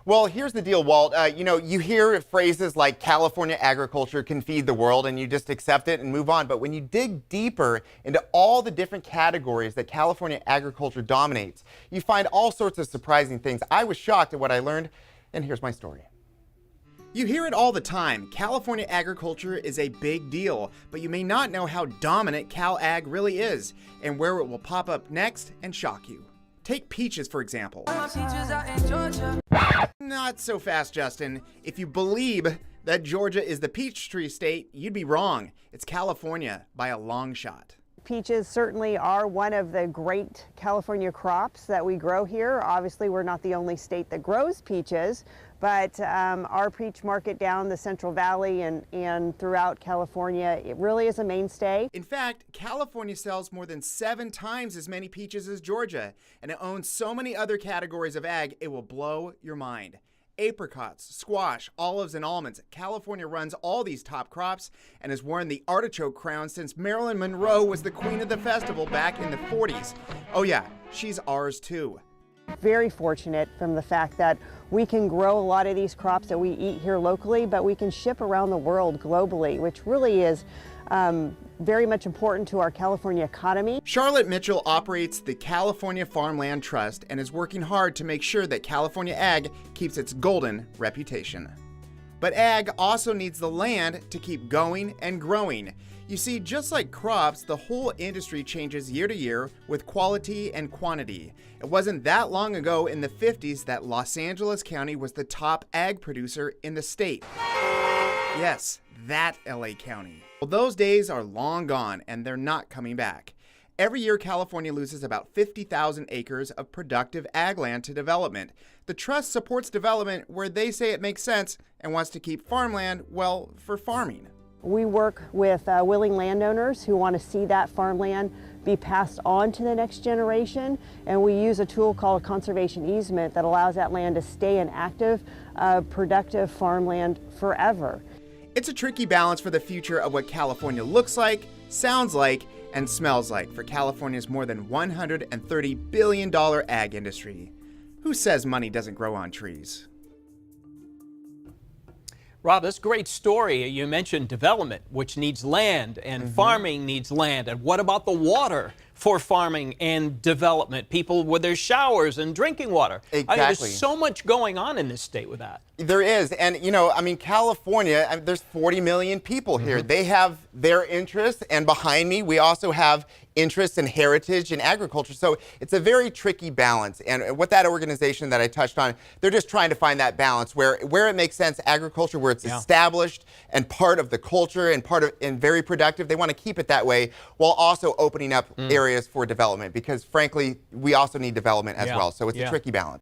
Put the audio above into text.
Well, here's the deal, Walt. You hear phrases like California agriculture can feed the world and you just accept it and move on. But when you dig deeper into all the different categories that California agriculture dominates, you find all sorts of surprising things. I was shocked at what I learned, and here's my story. You hear it all the time. California agriculture is a big deal, but you may not know how dominant Cal Ag really is and where it will pop up next and shock you. Take peaches, for example. Not so fast, Justin. If you believe that Georgia is the peach tree state, you'd be wrong. It's California by a long shot. Peaches certainly are one of the great California crops that we grow here. Obviously, we're not the only state that grows peaches, but our peach market down the Central Valley and throughout California, it really is a mainstay. In fact, California sells more than 7 times as many peaches as Georgia, and it owns so many other categories of ag, it will blow your mind. Apricots, squash, olives, and almonds. California runs all these top crops and has worn the artichoke crown since Marilyn Monroe was the queen of the festival back in the 40s. Oh yeah, she's ours too. Very fortunate from the fact that we can grow a lot of these crops that we eat here locally, but we can ship around the world globally, which really is very much important to our California economy. Charlotte Mitchell operates the California Farmland Trust and is working hard to make sure that California ag keeps its golden reputation. But ag also needs the land to keep going and growing. You see, just like crops, the whole industry changes year to year with quality and quantity. It wasn't that long ago in the 50s that Los Angeles County was the top ag producer in the state. Yes, that LA County. Well, those days are long gone and they're not coming back. Every year, California loses about 50,000 acres of productive ag land to development. The trust supports development where they say it makes sense and wants to keep farmland, well, for farming. We work with willing landowners who want to see that farmland be passed on to the next generation, and we use a tool called a conservation easement that allows that land to stay an active, productive farmland forever. It's a tricky balance for the future of what California looks like, sounds like, and smells like for California's more than $130 billion ag industry. Who says money doesn't grow on trees? Rob, that's a great story. You mentioned development, which needs land, and farming needs land. And what about the water for farming and development? People with their showers and drinking water. Exactly. There's so much going on in this state with that. There is. And, California, there's 40 million people here. They have their interests. And behind me, we also have interests in heritage and agriculture. So it's a very tricky balance. And what that organization that I touched on, they're just trying to find that balance where it makes sense, agriculture, where it's established and part of the culture and very productive. They want to keep it that way while also opening up areas for development because, frankly, we also need development as well. So it's a tricky balance.